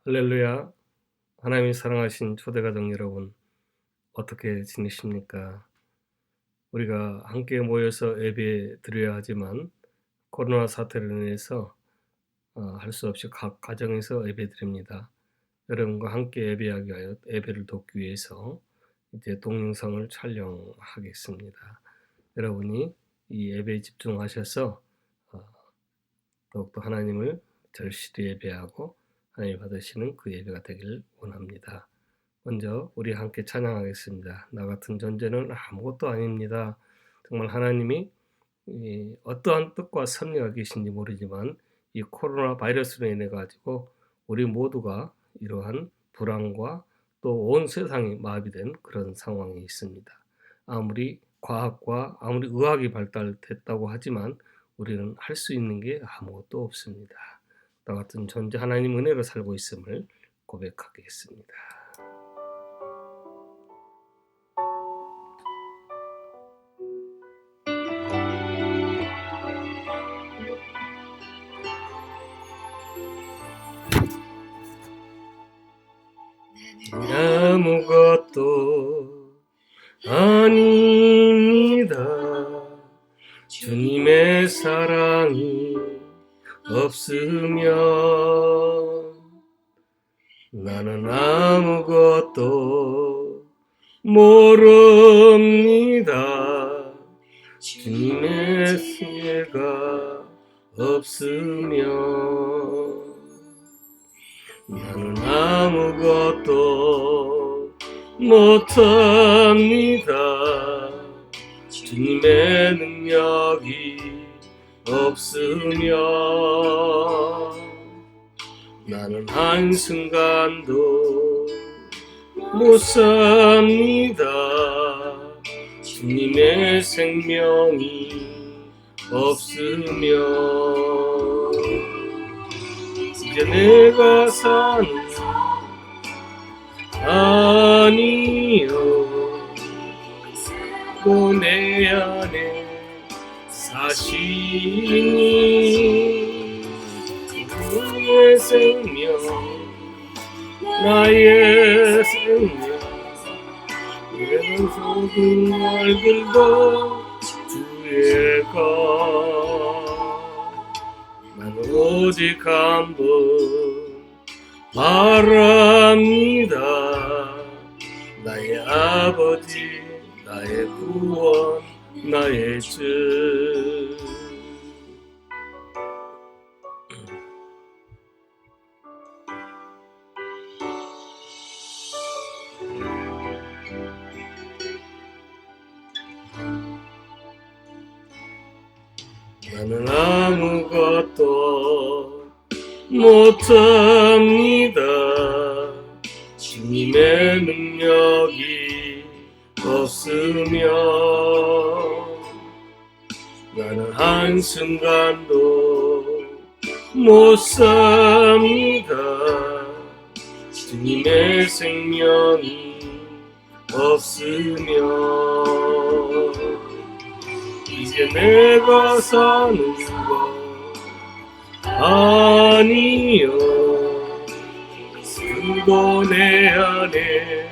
할렐루야. 하나님이 사랑하신 초대가족 여러분, 어떻게 지내십니까? 우리가 함께 모여서 예배 드려야 하지만 코로나 사태로 인해서 할 수 없이 각 가정에서 예배 드립니다. 여러분과 함께 예배하기 위하여 예배를 돕기 위해서 이제 동영상을 촬영하겠습니다. 여러분이 이 예배에 집중하셔서 어, 더욱더 하나님을 절실히 예배하고 하나님 받으시는 그 예배가 되길 원합니다. 먼저 우리 함께 찬양하겠습니다. 나 같은 존재는 아무것도 아닙니다. 정말 하나님이 어떠한 뜻과 섭리가 계신지 모르지만 이 코로나 바이러스로 인해 가지고 우리 모두가 이러한 불안과 또 온 세상이 마비된 그런 상황이 있습니다. 아무리 과학과 아무리 의학이 발달됐다고 하지만 우리는 할 수 있는 게 아무것도 없습니다. 나 같은 존재 하나님 은혜로 살고 있음을 고백하겠습니다. 아무것도 아닙니다. 주님의 사랑이 없으면 나는 아무것도 모릅니다. 주님의 승리가 없으면 나는 아무것도 못합니다. 주님의 능력이 없으면 나는 한순간도 못 삽니다. 주님의 생명이 없으면 이제 내가 사는 아니요 또 내 안에 사시니 그의 생명 나의 생명 내가 모든 날들도 주의 것 나는 오직 한 번 바랍니다. 나의 아버지 나의 구원 나의 주 나는 아무것도 못합니다. 주님의 능력이 없으면 나는 한순간도 못 삽니다. 주님의 생명이 없으면 이제 내가 사는 것 아니요 그도 내 안에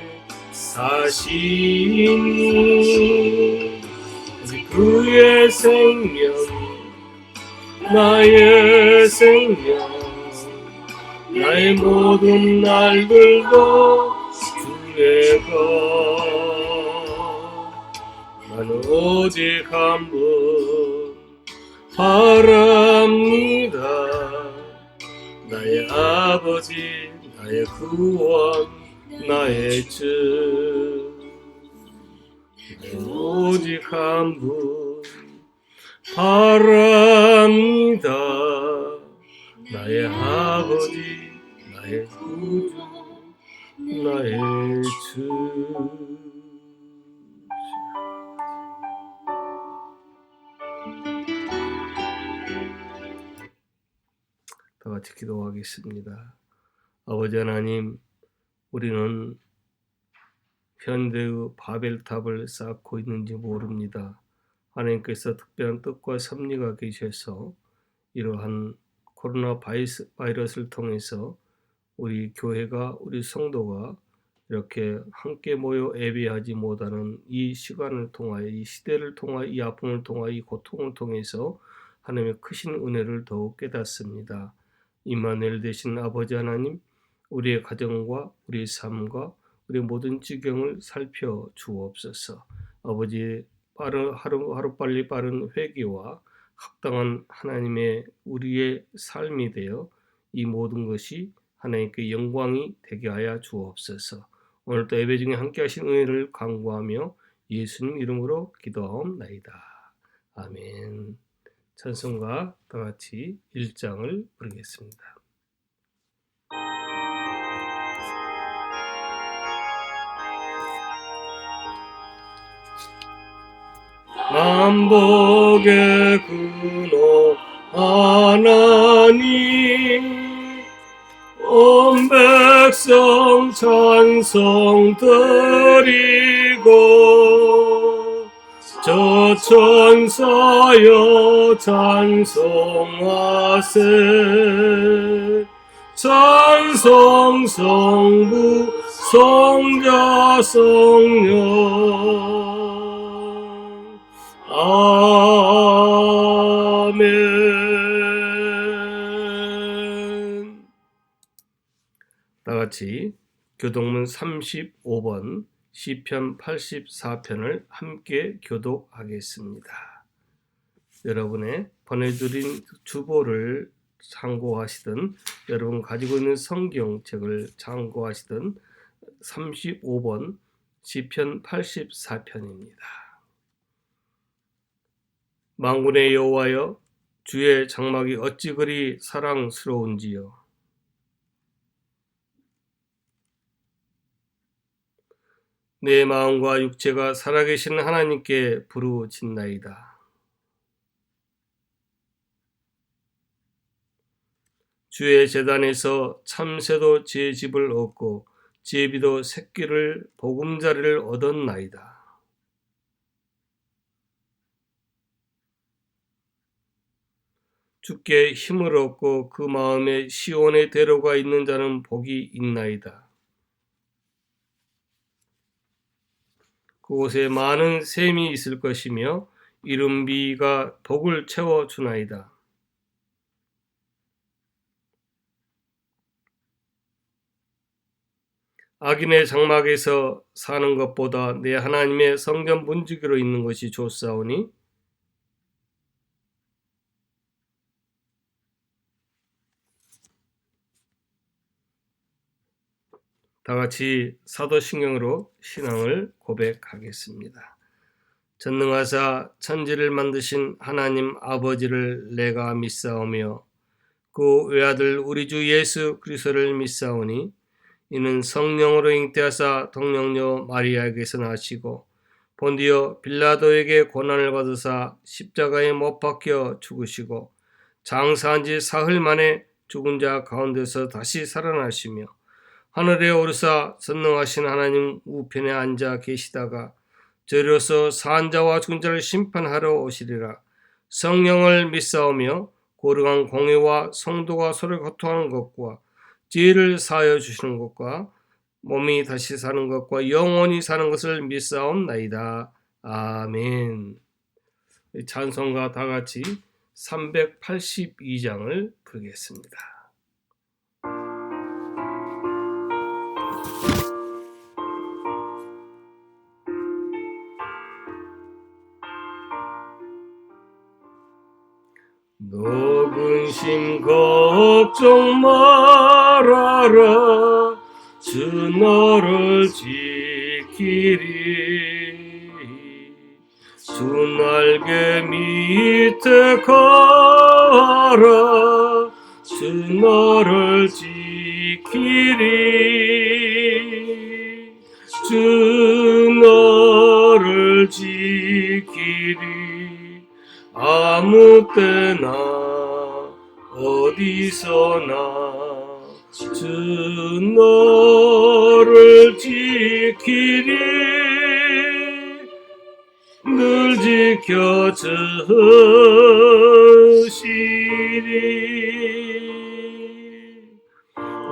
사시니 그의 생명 나의 생명 나의 모든 날들도 주의 것 나는 오직 한 번 바랍니다. 나의 아버지 나의 구원 나의 주 오직 한 분 바랍니다. 나의 아버지 나의 구주 나의 주 다 같이 기도하겠습니다. 아버지 하나님, 우리는 현대의 바벨탑을 쌓고 있는지 모릅니다. 하나님께서 특별한 뜻과 섭리가 계셔서 이러한 코로나 바이러스를 통해서 우리 교회가, 우리 성도가 이렇게 함께 모여 예배하지 못하는 이 시간을 통하여, 이 시대를 통하여, 이 아픔을 통하여, 이 고통을 통해서 하나님의 크신 은혜를 더욱 깨닫습니다. 임마누엘 되신 아버지 하나님, 우리의 가정과 우리의 삶과 우리의 모든 지경을 살펴 주옵소서. 아버지의 하루빨리 빠른 회개와 합당한 하나님의 우리의 삶이 되어 이 모든 것이 하나님께 영광이 되게 하여 주옵소서. 오늘도 예배 중에 함께 하신 은혜를 간구하며 예수님 이름으로 기도하옵나이다. 아멘. 찬송가 다 같이 1장을 부르겠습니다. 만복의 근원 하나님, 온 백성 찬송 드리고 저 천사여 찬송하세. 찬송 성부 성자 성령 아멘. 다같이 교독문 35번 시편 84편을 함께 교독하겠습니다. 여러분의 보내드린 주보를 참고하시든 여러분 가지고 있는 성경책을 참고하시든 35번 시편 84편입니다. 만군의 여호와여, 주의 장막이 어찌 그리 사랑스러운지요. 내 마음과 육체가 살아계신 하나님께 부르짖나이다. 주의 제단에서 참새도 제 집을 얻고 제비도 새끼를 보금자리를 얻었나이다. 주께 힘을 얻고 그 마음에 시온의 대로가 있는 자는 복이 있나이다. 그곳에 많은 샘이 있을 것이며 이른비가 복을 채워주나이다. 악인의 장막에서 사는 것보다 내 하나님의 성전 문지기로 있는 것이 좋사오니 다같이 사도신경으로 신앙을 고백하겠습니다. 전능하사 천지를 만드신 하나님 아버지를 내가 믿사오며 그 외아들 우리 주 예수 그리스도를 믿사오니 이는 성령으로 잉태하사 동정녀 마리아에게서 나시고 본디오 빌라도에게 고난을 받으사 십자가에 못 박혀 죽으시고 장사한 지 사흘 만에 죽은 자 가운데서 다시 살아나시며 하늘에 오르사 전능하신 하나님 우편에 앉아 계시다가 저리로서 산 자와 죽은 자를 심판하러 오시리라. 성령을 믿사오며 고르간 공회와 성도가 서로 교통하는 것과 죄를 사하여 주시는 것과 몸이 다시 사는 것과 영원히 사는 것을 믿사옵나이다. 아멘. 찬송가 다같이 382장을 부르겠습니다. 너 근심 걱정 말아라. 주 너를 지키리. 주 날개 밑에 가라. 주 너를 지키리. 주 너를 지키리. 아무 때나 어디서나 주 너를 지키리. 늘 지켜주시리.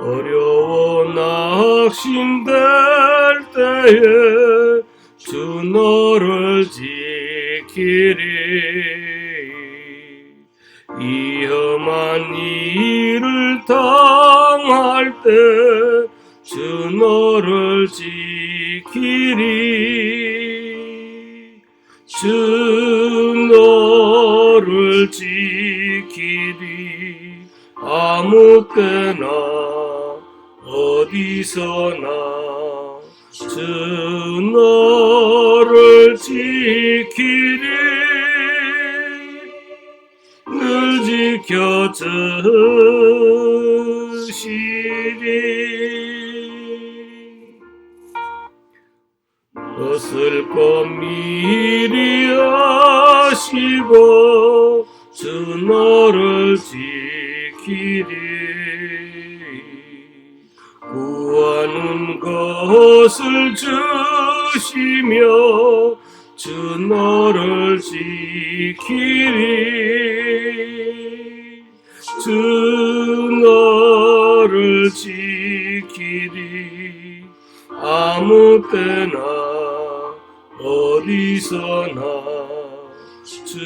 어려 두려워 낙심될 때에 주 너를 지키리. 위험한 일을 당할 때 주 너를 지키리. 주 너를 지키리. 아무 때나 어디서나 주 너를 지키리. 늘 지켜주시리. 것을 꼭 미리 아시고 주 너를 지키리. 구하는 것을 주시며 주 너를 지키리. 주 너를 지키리. 아무 때나 어디서나 주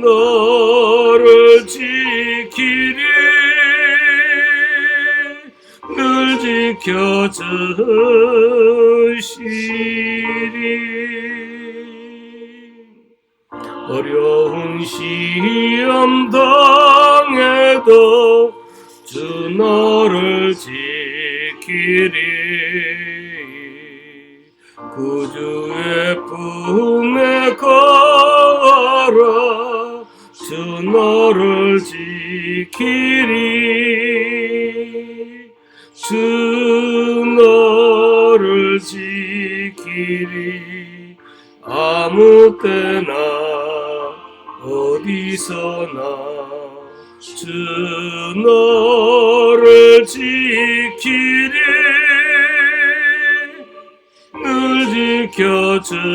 너를 지키리. 늘 지켜주시리. 어려운 시험 당해도 주 너를 지키리. 구주의 품에 거하라. 주 너를 지키리. 주 너를 지키리. 아무 때나 어디서나 주 너를 지키리. 늘 지켜주시리.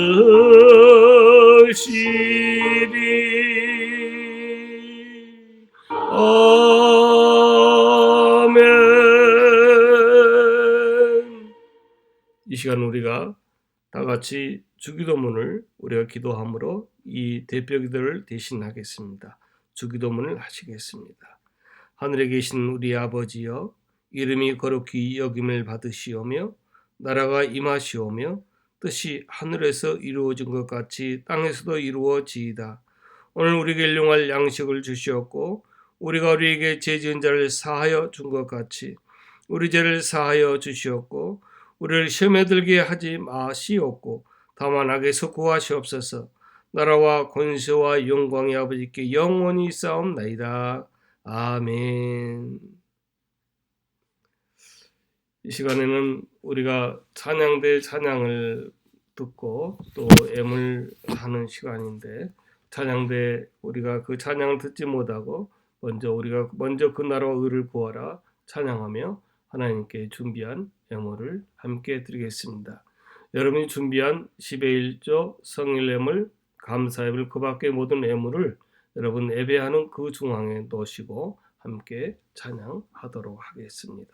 아멘. 이 시간 우리가 다 같이 주기도문을 우리가 기도함으로 이 대표기도를 대신하겠습니다. 주기도문을 하시겠습니다. 하늘에 계신 우리 아버지여, 이름이 거룩히 여김을 받으시오며 나라가 임하시오며 뜻이 하늘에서 이루어진 것 같이 땅에서도 이루어지이다. 오늘 우리에게 일용할 양식을 주시옵고 우리가 우리에게 죄 지은 자를 사하여 준 것 같이 우리 죄를 사하여 주시옵고 우리를 시험에 들게 하지 마시옵고 다만 악에서 구하시옵소서. 나라와 권세와 영광이 아버지께 영원히 있사옵나이다. 아멘. 이 시간에는 우리가 찬양대 찬양을 듣고 또 애물하는 시간인데, 찬양대 우리가 그 찬양을 듣지 못하고 먼저 그 나라와 의를 구하라 찬양하며 하나님께 준비한 애물을 함께 드리겠습니다. 여러분이 준비한 10의 1조 성일 애물, 감사 예물, 그 밖의 모든 애물을 여러분 예배하는 그 중앙에 놓으시고 함께 찬양하도록 하겠습니다.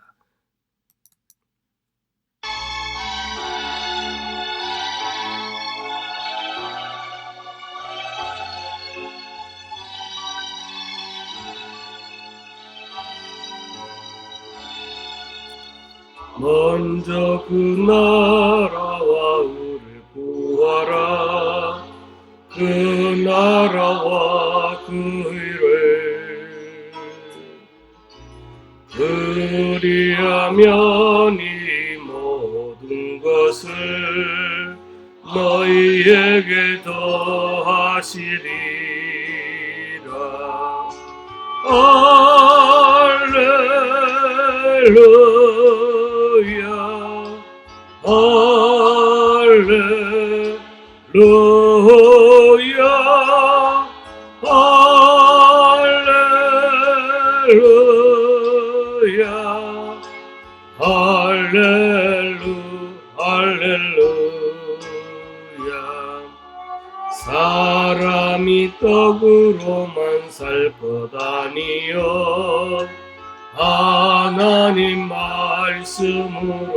먼저 그 나라와 의를 구하라. 그 나라와 그 의를 그리하면 이 모든 것을 너희에게 더하시리라. 할렐루야, 할렐루야, 할렐루야, 할렐루야. 사람이 떡으로만 살 것 아니요 하나님 말씀으로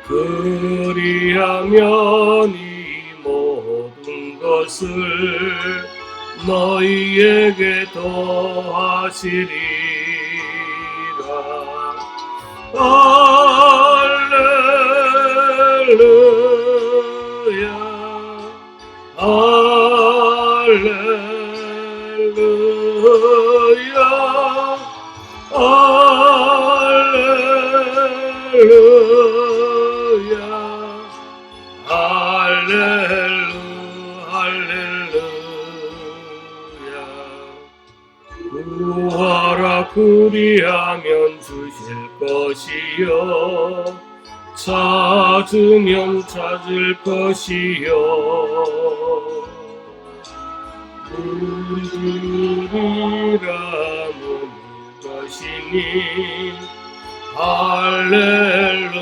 그리하면 이 모든 것을 너희에게 더하시리라. 할렐루야 할렐루야 할렐루야 할렐루야 구하라 그리하면 주실 것이요 찾으면 찾을 것이요 물으리라 묻는 것이니 할렐루야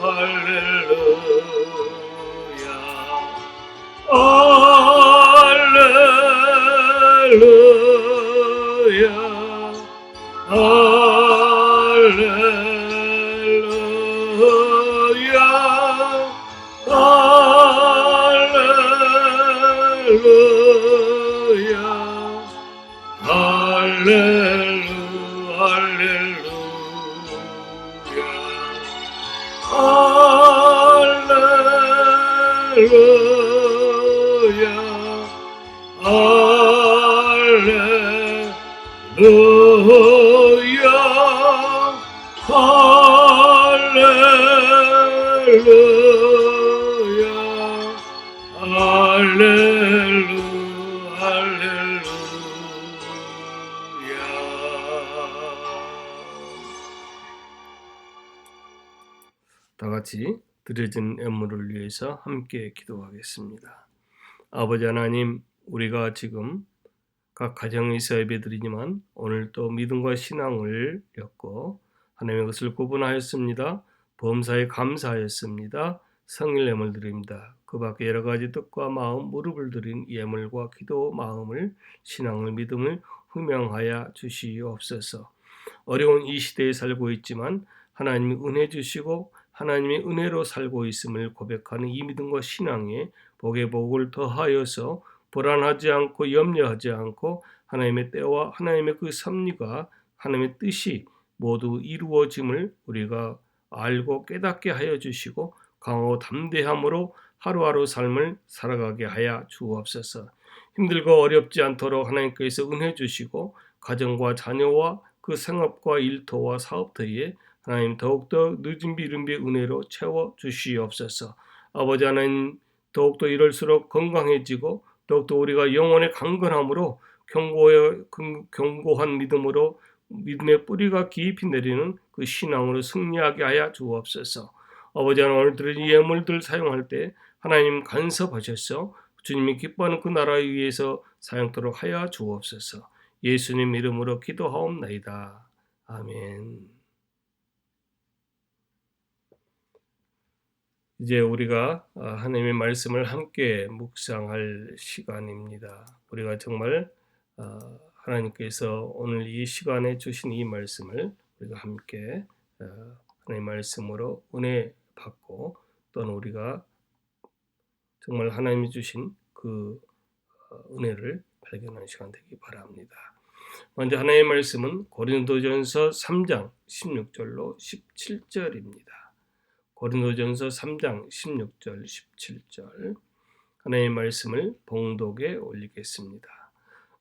할렐루야 할렐루야 할렐루야 할렐루야 할렐루야 다 같이 드려진 예물을 위해서 함께 기도하겠습니다. 아버지 하나님, 우리가 지금 각 가정에서 예배드리지만 오늘 또 믿음과 신앙을 엮고 하나님의 것을 구분하였습니다. 범사에 감사하였습니다. 성일 예물 드립니다. 그 밖에 여러 가지 뜻과 마음, 무릎을 드린 예물과 기도 마음을, 신앙을, 믿음을 흠양하여 주시옵소서. 어려운 이 시대에 살고 있지만 하나님이 은혜 주시고 하나님의 은혜로 살고 있음을 고백하는 이 믿음과 신앙에 복의 복을 더하여서 불안하지 않고 염려하지 않고 하나님의 때와 하나님의 그 섭리가 하나님의 뜻이 모두 이루어짐을 우리가 알고 깨닫게 하여 주시고 강하고 담대함으로 하루하루 삶을 살아가게 하여 주옵소서. 힘들고 어렵지 않도록 하나님께서 은혜 주시고 가정과 자녀와 그 생업과 일터와 사업터에 하나님 더욱더 늦은 비름비의 은혜로 채워 주시옵소서. 아버지 하나님, 더욱더 이럴수록 건강해지고 더욱더 우리가 영혼의 강건함으로 견고한 믿음으로 믿음의 뿌리가 깊이 내리는 그 신앙으로 승리하게 하여 주옵소서. 아버지 하나님, 오늘 드린 예물들 사용할 때 하나님 간섭하셔서 주님이 기뻐하는 그 나라 위에서 사용토록 하여 주옵소서. 예수님 이름으로 기도하옵나이다. 아멘. 이제 우리가 하나님의 말씀을 함께 묵상할 시간입니다. 우리가 정말 하나님께서 오늘 이 시간에 주신 이 말씀을 우리가 함께 하나님의 말씀으로 은혜 받고 또는 우리가 정말 하나님이 주신 그 은혜를 발견하는 시간 되기 바랍니다. 먼저 하나님의 말씀은 고린도전서 3장 16절로 17절입니다. 고린도전서 3장 16절 17절 하나님의 말씀을 봉독에 올리겠습니다.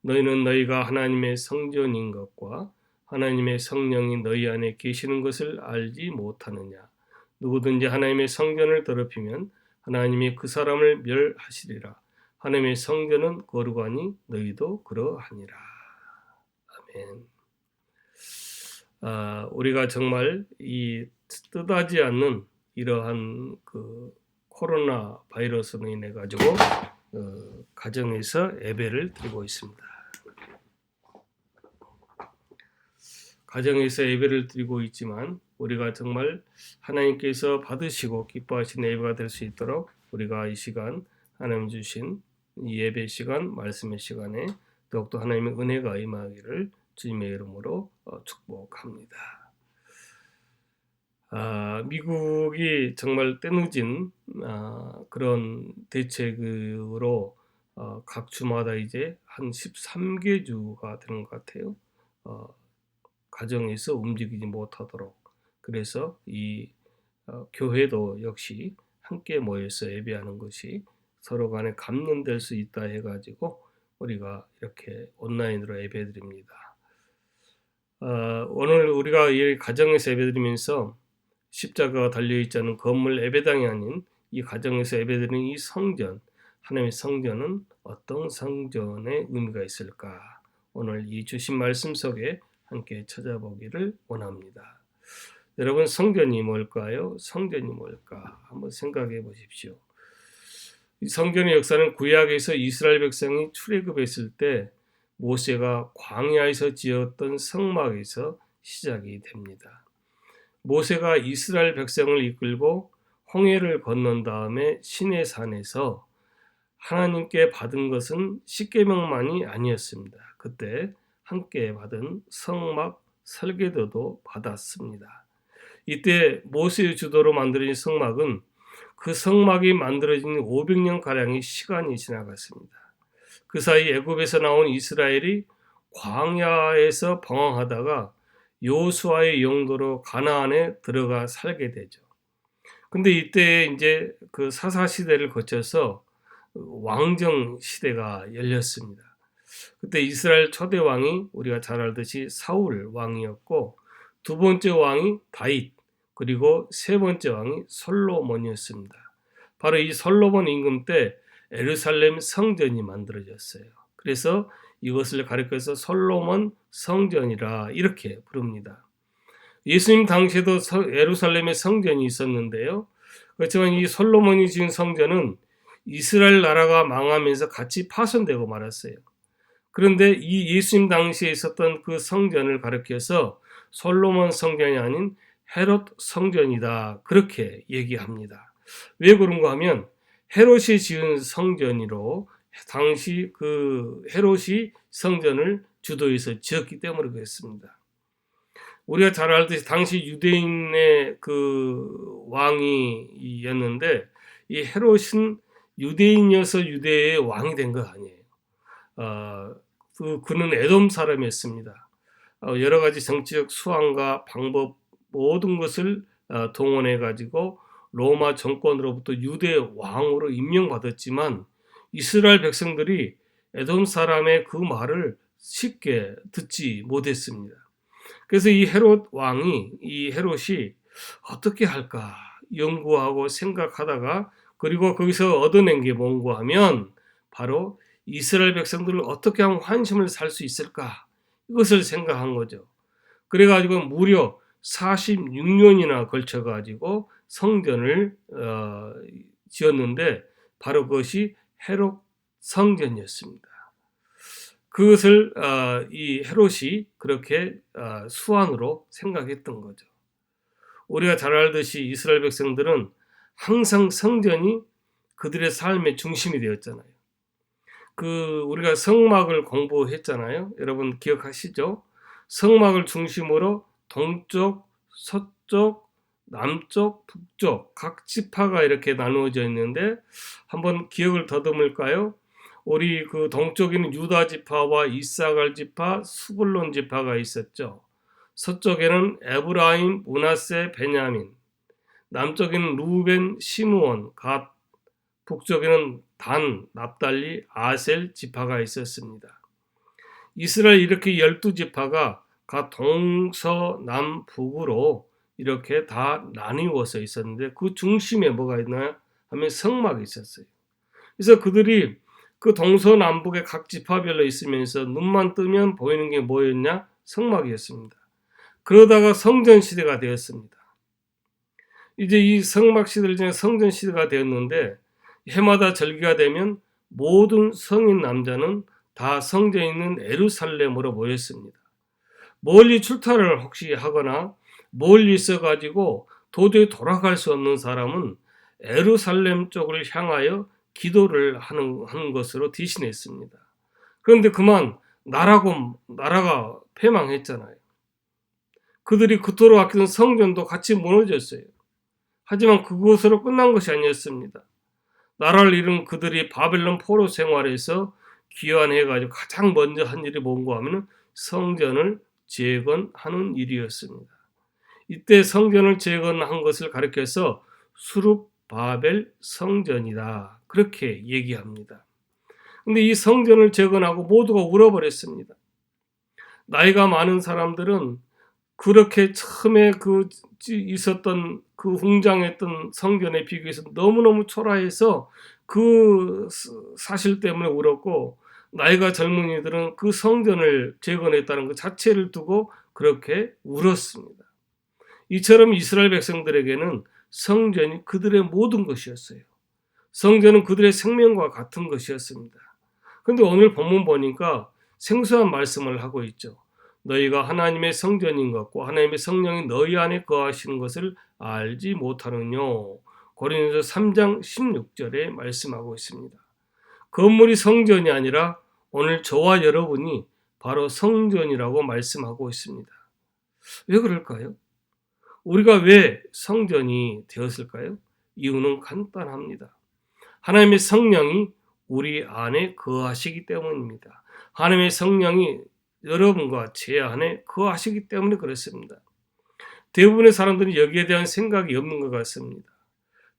너희는 너희가 하나님의 성전인 것과 하나님의 성령이 너희 안에 계시는 것을 알지 못하느냐. 누구든지 하나님의 성전을 더럽히면 하나님이 그 사람을 멸하시리라. 하나님의 성전은 거룩하니 너희도 그러하니라. 아멘. 우리가 정말 이 뜻하지 않는 이러한 그 코로나 바이러스로 인해 가지고 가정에서 예배를 드리고 있습니다. 가정에서 예배를 드리고 있지만 우리가 정말 하나님께서 받으시고 기뻐하시는 예배가 될 수 있도록 우리가 이 시간 하나님 주신 이 예배 시간, 말씀의 시간에 더욱더 하나님의 은혜가 임하기를 주님의 이름으로 축복합니다. 미국이 정말 때늦은 그런 대책으로 각 주마다 이제 한 13개 주가 되는 것 같아요. 가정에서 움직이지 못하도록. 그래서 이 교회도 역시 함께 모여서 예배하는 것이 서로 간에 감론될 수 있다 해가지고 우리가 이렇게 온라인으로 예배드립니다. 오늘 우리가 이 가정에서 예배드리면서 십자가가 달려있지 않은 건물 예배당이 아닌 이 가정에서 예배드리는 이 성전, 하나님의 성전은 어떤 성전의 의미가 있을까? 오늘 이 주신 말씀 속에 함께 찾아보기를 원합니다. 여러분, 성전이 뭘까요? 성전이 뭘까? 한번 생각해 보십시오. 이 성전의 역사는 구약에서 이스라엘 백성이 출애굽했을 때 모세가 광야에서 지었던 성막에서 시작이 됩니다. 모세가 이스라엘 백성을 이끌고 홍해를 건넌 다음에 시내산에서 하나님께 받은 것은 십계명만이 아니었습니다. 그때 함께 받은 성막 설계도도 받았습니다. 이때 모세의 주도로 만들어진 성막은 그 성막이 만들어진 500년가량의 시간이 지나갔습니다. 그 사이 애굽에서 나온 이스라엘이 광야에서 방황하다가 여호수아의 영도로 가나안에 들어가 살게 되죠. 근데 이때 이제 그 사사 시대를 거쳐서 왕정 시대가 열렸습니다. 그때 이스라엘 초대 왕이 우리가 잘 알듯이 사울 왕이었고, 두 번째 왕이 다윗, 그리고 세 번째 왕이 솔로몬이었습니다. 바로 이 솔로몬 임금 때 예루살렘 성전이 만들어졌어요. 그래서 이것을 가리켜서 솔로몬 성전이라 이렇게 부릅니다. 예수님 당시에도 예루살렘에 성전이 있었는데요. 그렇지만 이 솔로몬이 지은 성전은 이스라엘 나라가 망하면서 같이 파손되고 말았어요. 그런데 이 예수님 당시에 있었던 그 성전을 가리켜서 솔로몬 성전이 아닌 헤롯 성전이다, 그렇게 얘기합니다. 왜 그런가 하면 헤롯이 지은 성전이로 당시 그 헤롯이 성전을 주도해서 지었기 때문에 그랬습니다. 우리가 잘 알듯이 당시 유대인의 그 왕이었는데 이 헤롯은 유대인이어서 유대의 왕이 된 거 아니에요. 그는 에돔 사람이었습니다. 여러 가지 정치적 수완과 방법 모든 것을 동원해 가지고 로마 정권으로부터 유대 왕으로 임명받았지만 이스라엘 백성들이 에돔 사람의 그 말을 쉽게 듣지 못했습니다. 그래서 이 헤롯 왕이, 이 헤롯이 어떻게 할까 연구하고 생각하다가, 그리고 거기서 얻어낸 게 뭔가 하면 바로 이스라엘 백성들을 어떻게 하면 환심을 살 수 있을까, 이것을 생각한 거죠. 그래가지고 무려 46년이나 걸쳐가지고 성전을 지었는데 바로 그것이 헤롯 성전이었습니다. 그것을 이 헤롯이 그렇게 수완으로 생각했던 거죠. 우리가 잘 알듯이 이스라엘 백성들은 항상 성전이 그들의 삶의 중심이 되었잖아요. 우리가 성막을 공부했잖아요. 여러분 기억하시죠? 성막을 중심으로 동쪽, 서쪽, 남쪽, 북쪽 각 지파가 이렇게 나누어져 있는데 한번 기억을 더듬을까요? 우리 그 동쪽에는 유다 지파와 이사갈 지파, 스불론 지파가 있었죠. 서쪽에는 에브라임, 므낫세, 베냐민, 남쪽에는 루벤, 시므온, 갓, 북쪽에는 단, 납달리, 아셀 지파가 있었습니다. 이스라엘 이렇게 12지파가 각 동서남북으로 이렇게 다 나뉘어서 있었는데 그 중심에 뭐가 있나요? 하면 성막이 있었어요. 그래서 그들이 그 동서남북의 각 지파별로 있으면서 눈만 뜨면 보이는 게 뭐였냐? 성막이었습니다. 그러다가 성전 시대가 되었습니다. 이제 이 성막 시대를 지나 성전 시대가 되었는데 해마다 절기가 되면 모든 성인 남자는 다 성전에 있는 예루살렘으로 모였습니다. 멀리 출타를 혹시 하거나 멀리 있어가지고 도저히 돌아갈 수 없는 사람은 예루살렘 쪽을 향하여 기도를 하는 것으로 대신했습니다. 그런데 그만 나라가 패망했잖아요. 그들이 그토록 아끼던 성전도 같이 무너졌어요. 하지만 그것으로 끝난 것이 아니었습니다. 나라를 잃은 그들이 바벨론 포로 생활에서 귀환해가지고 가장 먼저 한 일이 뭔가 하면 성전을 재건하는 일이었습니다. 이때 성전을 재건한 것을 가리켜서 수룹바벨 성전이다. 그렇게 얘기합니다. 근데 이 성전을 재건하고 모두가 울어버렸습니다. 나이가 많은 사람들은 그렇게 처음에 있었던 그 웅장했던 성전에 비교해서 너무너무 초라해서 그 사실 때문에 울었고, 나이가 젊은이들은 그 성전을 재건했다는 것 자체를 두고 그렇게 울었습니다. 이처럼 이스라엘 백성들에게는 성전이 그들의 모든 것이었어요. 성전은 그들의 생명과 같은 것이었습니다. 그런데 오늘 본문 보니까 생소한 말씀을 하고 있죠. 너희가 하나님의 성전인 것과 하나님의 성령이 너희 안에 거하시는 것을 알지 못하느뇨. 고린도서 3장 16절에 말씀하고 있습니다. 건물이 성전이 아니라 오늘 저와 여러분이 바로 성전이라고 말씀하고 있습니다. 왜 그럴까요? 우리가 왜 성전이 되었을까요? 이유는 간단합니다. 하나님의 성령이 우리 안에 거하시기 때문입니다. 하나님의 성령이 여러분과 제 안에 거하시기 때문에 그렇습니다. 대부분의 사람들은 여기에 대한 생각이 없는 것 같습니다.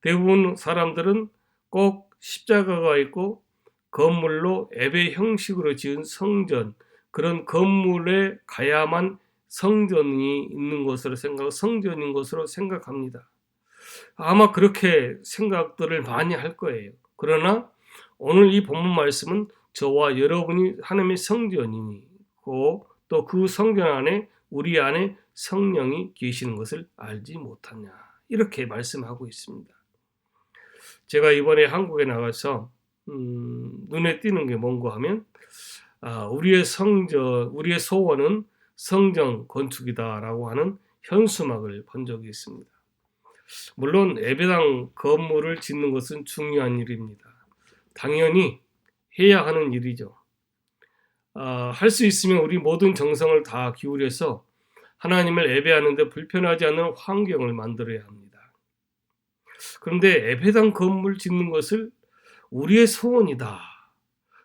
대부분 사람들은 꼭 십자가가 있고 건물로 예배 형식으로 지은 성전, 그런 건물에 가야만 성전이 있는 것으로 성전인 것으로 생각합니다. 아마 그렇게 생각들을 많이 할 거예요. 그러나 오늘 이 본문 말씀은 저와 여러분이 하나님의 성전이고 또 그 성전 안에 우리 안에 성령이 계시는 것을 알지 못하냐, 이렇게 말씀하고 있습니다. 제가 이번에 한국에 나가서 눈에 띄는 게 뭔가 하면 우리의 소원은 성전 건축이다라고 하는 현수막을 본 적이 있습니다. 물론 예배당 건물을 짓는 것은 중요한 일입니다. 당연히 해야 하는 일이죠. 할 수 있으면 우리 모든 정성을 다 기울여서 하나님을 예배하는 데 불편하지 않는 환경을 만들어야 합니다. 그런데 예배당 건물 짓는 것을 우리의 소원이다,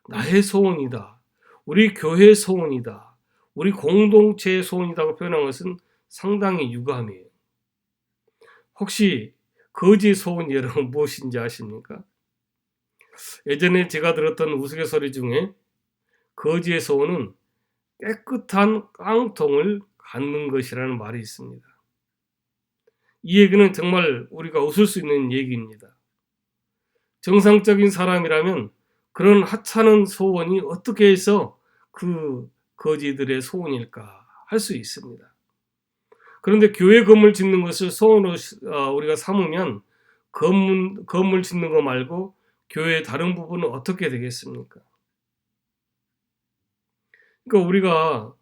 나의 소원이다, 우리 교회의 소원이다, 우리 공동체의 소원이라고 표현한 것은 상당히 유감이에요. 혹시 거지의 소원이 여러분 무엇인지 아십니까? 예전에 제가 들었던 우스갯소리 중에 거지의 소원은 깨끗한 깡통을 갖는 것이라는 말이 있습니다. 이 얘기는 정말 우리가 웃을 수 있는 얘기입니다. 정상적인 사람이라면 그런 하찮은 소원이 어떻게 해서 그 거지들의 소원일까 할 수 있습니다. 그런데 교회 건물 짓는 것을 소원으로 우리가 삼으면 건물 짓는 거 말고 교회의 다른 부분은 어떻게 되겠습니까? 그러니까 우리가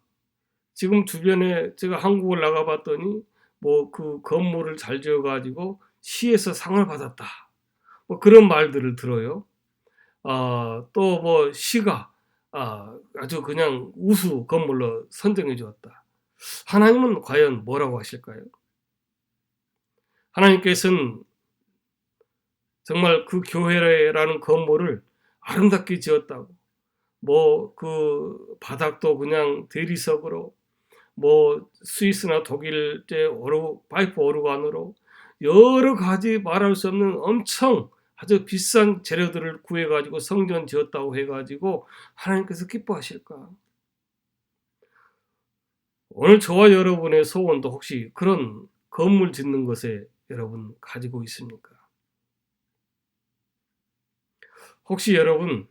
지금 주변에 제가 한국을 나가봤더니 뭐 그 건물을 잘 지어가지고 시에서 상을 받았다, 뭐 그런 말들을 들어요. 또 뭐 시가 아주 그냥 우수 건물로 선정해 주었다. 하나님은 과연 뭐라고 하실까요? 하나님께서는 정말 그 교회라는 건물을 아름답게 지었다고, 뭐 그 바닥도 그냥 대리석으로, 뭐 스위스나 독일제 파이프 오르간으로 여러 가지 말할 수 없는 엄청 아주 비싼 재료들을 구해가지고 성전 지었다고 해가지고 하나님께서 기뻐하실까? 오늘 저와 여러분의 소원도 혹시 그런 건물 짓는 것에 여러분 가지고 있습니까? 혹시 여러분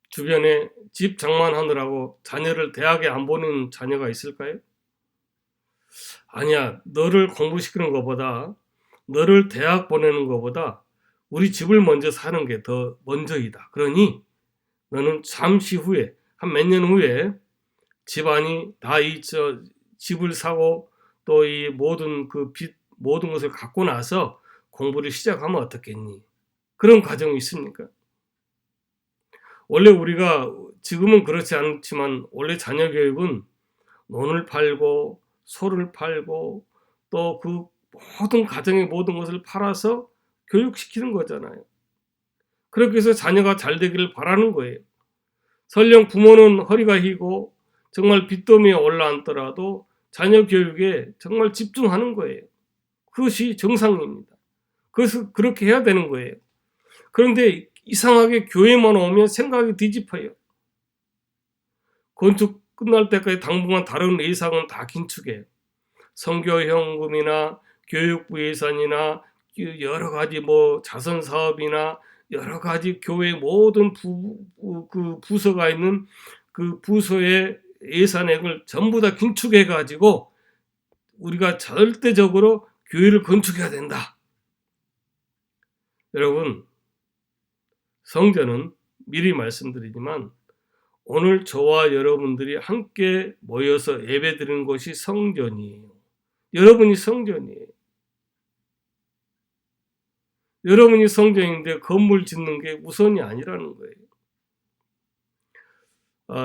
주변에 집 장만하느라고 자녀를 대학에 안 보내는 자녀가 있을까요? 아니야, 너를 공부시키는 것보다, 너를 대학 보내는 것보다 우리 집을 먼저 사는 게 더 먼저이다. 그러니 너는 잠시 후에, 한 몇 년 후에 집안이 다 집을 사고 또 이 모든 모든 것을 갖고 나서 공부를 시작하면 어떻겠니? 그런 가정이 있습니까? 원래 우리가 지금은 그렇지 않지만 원래 자녀 교육은 논을 팔고 소를 팔고 또 그 모든 가정의 모든 것을 팔아서 교육시키는 거잖아요. 그렇게 해서 자녀가 잘 되기를 바라는 거예요. 설령 부모는 허리가 휘고 정말 빚더미에 올라앉더라도 자녀 교육에 정말 집중하는 거예요. 그것이 정상입니다. 그래서 그렇게 해야 되는 거예요. 그런데 이상하게 교회만 오면 생각이 뒤집어요. 건축 끝날 때까지 당분간 다른 예산은 다 긴축해요. 선교현금이나 교육부 예산이나 여러 가지 자선 사업이나 여러 가지 교회 모든 그 부서가 있는 그 부서의 예산액을 전부 다 긴축해 가지고 우리가 절대적으로 교회를 건축해야 된다. 여러분, 성전은 미리 말씀드리지만 오늘 저와 여러분들이 함께 모여서 예배드리는 곳이 성전이에요. 여러분이 성전이에요. 여러분이 성전인데 건물 짓는 게 우선이 아니라는 거예요.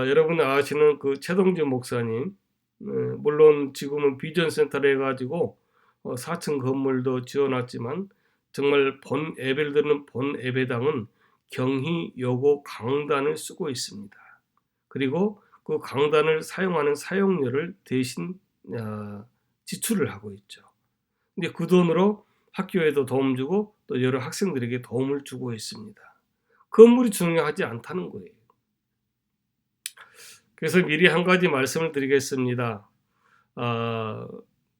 여러분 아시는 그 최동진 목사님, 물론 지금은 비전센터를 해가지고 4층 건물도 지어놨지만 정말 본 예배를 드리는 본 예배당은 경희 여고 강단을 쓰고 있습니다. 그리고 그 강단을 사용하는 사용료를 대신 지출을 하고 있죠. 근데 그 돈으로 학교에도 도움 주고 또 여러 학생들에게 도움을 주고 있습니다. 건물이 중요하지 않다는 거예요. 그래서 미리 한 가지 말씀을 드리겠습니다.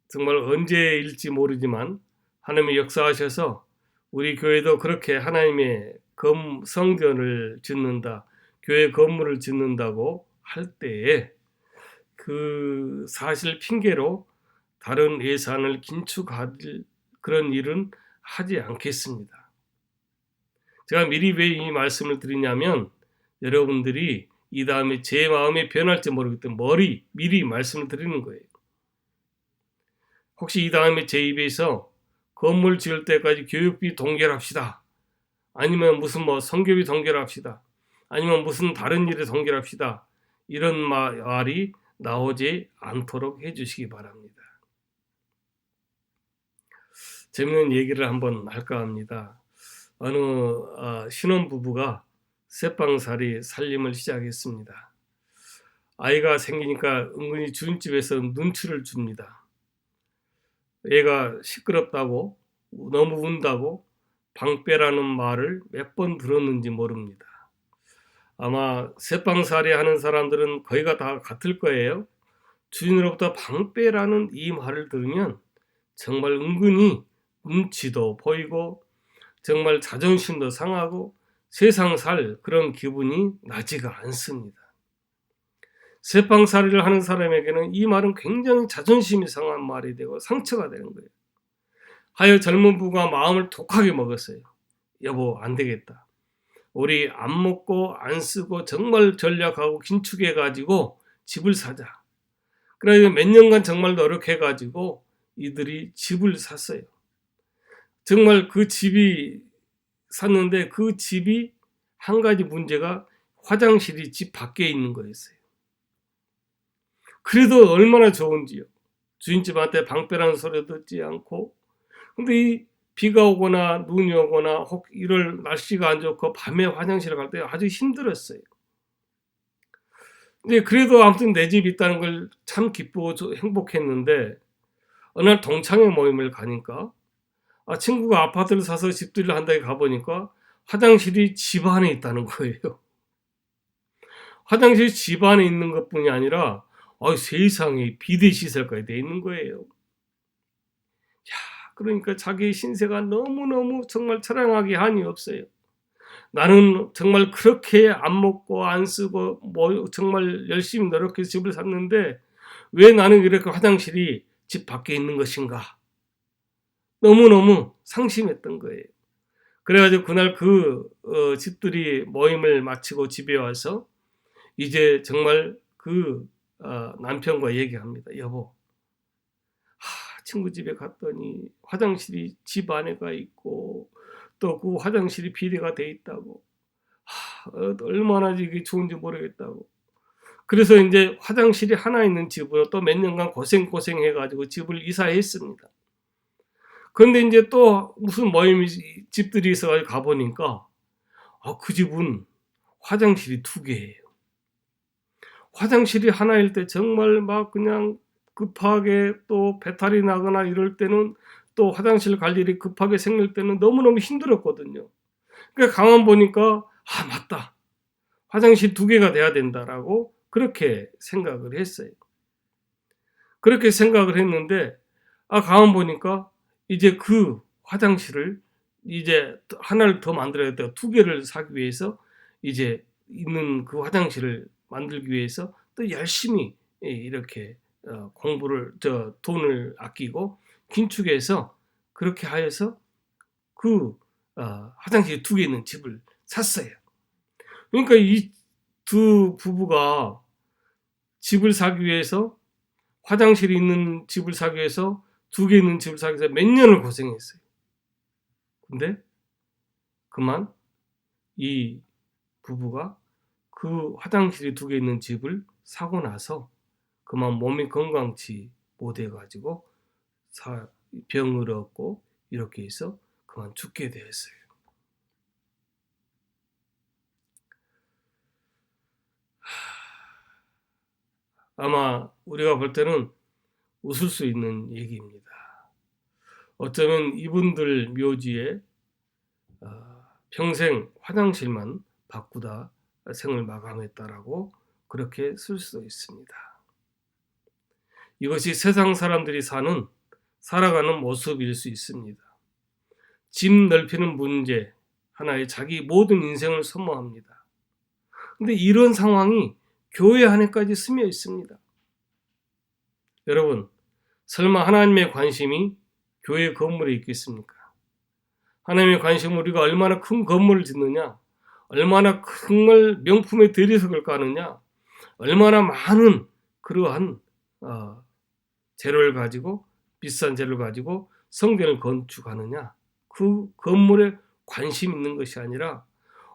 정말 언제일지 모르지만 하나님이 역사하셔서 우리 교회도 그렇게 하나님의 성전을 짓는다, 교회 건물을 짓는다고 할 때에 그 사실 핑계로 다른 예산을 긴축할 그런 일은 하지 않겠습니다. 제가 미리 왜 이 말씀을 드리냐면 여러분들이 이 다음에 제 마음이 변할지 모르기 때문에 미리 말씀을 드리는 거예요. 혹시 이 다음에 제 입에서 건물 지을 때까지 교육비 동결합시다. 아니면 무슨 선교비 동결합시다. 아니면 무슨 다른 일에 동결합시다. 이런 말이 나오지 않도록 해주시기 바랍니다. 재밌는 얘기를 한번 할까 합니다. 어느 신혼부부가 새빵살이 살림을 시작했습니다. 아이가 생기니까 은근히 주인집에서 눈치를 줍니다. 얘가 시끄럽다고 너무 운다고 방 빼라는 말을 몇 번 들었는지 모릅니다. 아마 새빵살이 하는 사람들은 거의가 다 같을 거예요. 주인으로부터 방 빼라는 이 말을 들으면 정말 은근히 눈치도 보이고 정말 자존심도 상하고 세상 살 그런 기분이 나지가 않습니다. 새빵살이를 하는 사람에게는 이 말은 굉장히 자존심이 상한 말이 되고 상처가 되는 거예요. 하여 젊은 부부가 마음을 독하게 먹었어요. 여보, 안 되겠다. 우리 안 먹고 안 쓰고 정말 전략하고 긴축해가지고 집을 사자. 그래서 몇 년간 정말 노력해가지고 이들이 집을 샀어요. 정말 그 집이 샀는데 그 집이 한 가지 문제가 화장실이 집 밖에 있는 거였어요. 그래도 얼마나 좋은지요. 주인집한테 방 빼라는 소리도 듣지 않고. 근데 이 비가 오거나 눈이 오거나 혹 이럴 날씨가 안 좋고 밤에 화장실에 갈 때 아주 힘들었어요. 근데 그래도 아무튼 내 집 있다는 걸 참 기쁘고 행복했는데 어느 날 동창회 모임을 가니까 친구가 아파트를 사서 집들이를 한다고 가보니까 화장실이 집 안에 있다는 거예요. 화장실이 집 안에 있는 것뿐이 아니라 세상에 비대 시설까지 돼 있는 거예요. 그러니까 자기 신세가 너무너무 정말 처량하게 한이 없어요. 나는 정말 그렇게 안 먹고 안 쓰고 정말 열심히 노력해서 집을 샀는데 왜 나는 이렇게 화장실이 집 밖에 있는 것인가? 너무너무 상심했던 거예요. 그래가지고 그날 집들이 모임을 마치고 집에 와서 이제 정말 남편과 얘기합니다. 여보, 친구 집에 갔더니 화장실이 집 안에가 있고 또 그 화장실이 비대가 돼 있다고. 얼마나 이게 좋은지 모르겠다고. 그래서 이제 화장실이 하나 있는 집으로 또 몇 년간 고생해 가지고 집을 이사했습니다. 그런데 이제 또 무슨 모임이 집들이 있어 가지고 가 보니까 그 집은 화장실이 2개예요. 화장실이 하나일 때 정말 막 그냥 급하게 또 배탈이 나거나 이럴 때는 또 화장실 갈 일이 급하게 생길 때는 너무너무 힘들었거든요. 그러니까 가만 보니까 맞다. 화장실 2개가 돼야 된다라고 그렇게 생각을 했어요. 그렇게 생각을 했는데 가만 보니까 이제 그 화장실을 이제 하나를 더 만들어야겠다. 2개를 사기 위해서 이제 있는 그 화장실을 만들기 위해서 또 열심히 이렇게 공부를 돈을 아끼고 긴축해서 그렇게 하여서 그 화장실이 2개 있는 집을 샀어요. 그러니까 이 두 부부가 집을 사기 위해서 화장실이 있는 집을 사기 위해서 2개 있는 집을 사기 위해서 몇 년을 고생했어요. 근데 그만 이 부부가 그 화장실이 2개 있는 집을 사고 나서 그만 몸이 건강치 못해 가지고 병을 얻고 이렇게 해서 그만 죽게 되었어요. 아마 우리가 볼 때는 웃을 수 있는 얘기입니다. 어쩌면 이분들 묘지에 평생 화장실만 바꾸다 생을 마감했다라고 그렇게 쓸 수도 있습니다. 이것이 세상 사람들이 살아가는 모습일 수 있습니다. 집 넓히는 문제 하나에 자기 모든 인생을 소모합니다. 근데 이런 상황이 교회 안에까지 스며 있습니다. 여러분, 설마 하나님의 관심이 교회 건물에 있겠습니까? 하나님의 관심은 우리가 얼마나 큰 건물을 짓느냐, 얼마나 큰 걸 명품의 대리석을 까느냐, 얼마나 많은 그러한 재료를 가지고 비싼 재료를 가지고 성전을 건축하느냐, 그 건물에 관심 있는 것이 아니라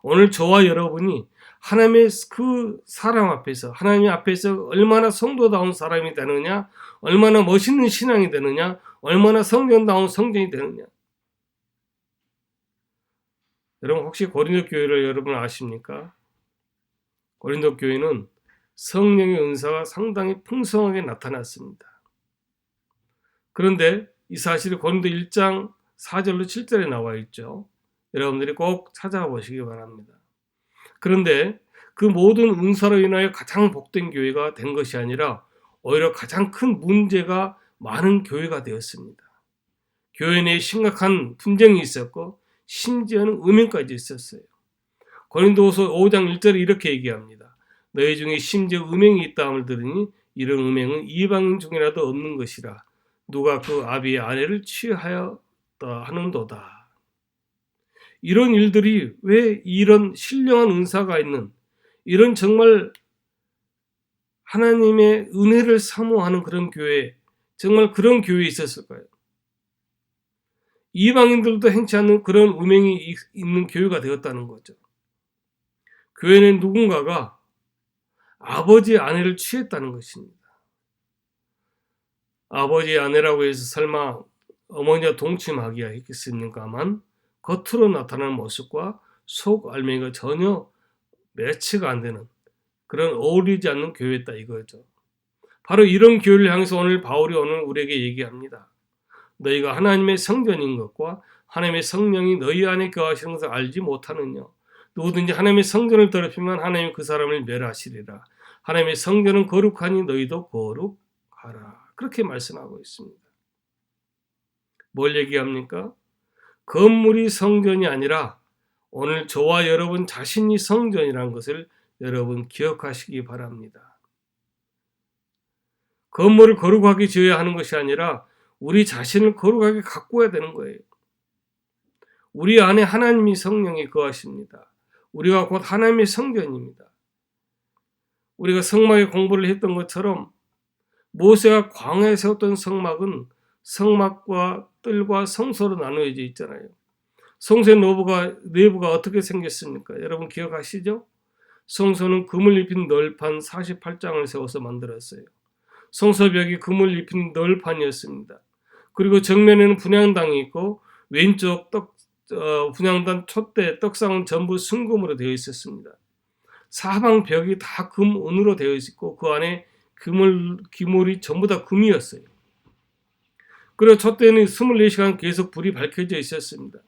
오늘 저와 여러분이 하나님의 그 사람 앞에서 하나님 앞에서 얼마나 성도다운 사람이 되느냐, 얼마나 멋있는 신앙이 되느냐, 얼마나 성전다운 성전이 되느냐. 여러분 혹시 고린도 교회를 여러분 아십니까? 고린도 교회는 성령의 은사가 상당히 풍성하게 나타났습니다. 그런데 이 사실이 고린도 1장 4절로 7절에 나와 있죠. 여러분들이 꼭 찾아보시기 바랍니다. 그런데 그 모든 은사로 인하여 가장 복된 교회가 된 것이 아니라 오히려 가장 큰 문제가 많은 교회가 되었습니다. 교회 내에 심각한 분쟁이 있었고 심지어는 음행까지 있었어요. 고린도후서 5장 1절에 이렇게 얘기합니다. 너희 중에 심지어 음행이 있다함을 들으니 이런 음행은 이방인 중이라도 없는 것이라. 누가 그 아비의 아내를 취하였다 하는도다. 이런 일들이 왜 이런 신령한 은사가 있는 이런 정말 하나님의 은혜를 사모하는 그런 교회, 정말 그런 교회에 있었을까요? 이방인들도 행치 않는 그런 음행이 있는 교회가 되었다는 거죠. 교회는 누군가가 아버지의 아내를 취했다는 것입니다. 아버지의 아내라고 해서 설마 어머니와 동침하기야 했겠습니까만 겉으로 나타나는 모습과 속 알맹이가 전혀 매치가 안 되는 그런 어울리지 않는 교회였다 이거죠. 바로 이런 교회를 향해서 오늘 바울이 오늘 우리에게 얘기합니다. 너희가 하나님의 성전인 것과 하나님의 성령이 너희 안에 거하시는 것을 알지 못하느냐. 누구든지 하나님의 성전을 더럽히면 하나님이 그 사람을 멸하시리라. 하나님의 성전은 거룩하니 너희도 거룩하라. 그렇게 말씀하고 있습니다. 뭘 얘기합니까? 건물이 성전이 아니라 오늘 저와 여러분 자신이 성전이라는 것을 여러분 기억하시기 바랍니다. 건물을 거룩하게 지어야 하는 것이 아니라 우리 자신을 거룩하게 가꾸어야 되는 거예요. 우리 안에 하나님이 성령이 거하십니다. 우리가 곧 하나님의 성전입니다. 우리가 성막의 공부를 했던 것처럼 모세가 광야에 세웠던 성막은 성막과 뜰과 성소로 나누어져 있잖아요. 성소의 내부가 어떻게 생겼습니까? 여러분 기억하시죠? 성소는 금을 입힌 널판 48장을 세워서 만들었어요. 성소벽이 금을 입힌 널판이었습니다. 그리고 정면에는 분향당이 있고 왼쪽 분향단 촛대 떡상은 전부 순금으로 되어 있었습니다. 사방 벽이 다 금은으로 되어 있었고 그 안에 기물이 전부 다 금이었어요. 그리고 촛대는 24시간 계속 불이 밝혀져 있었습니다.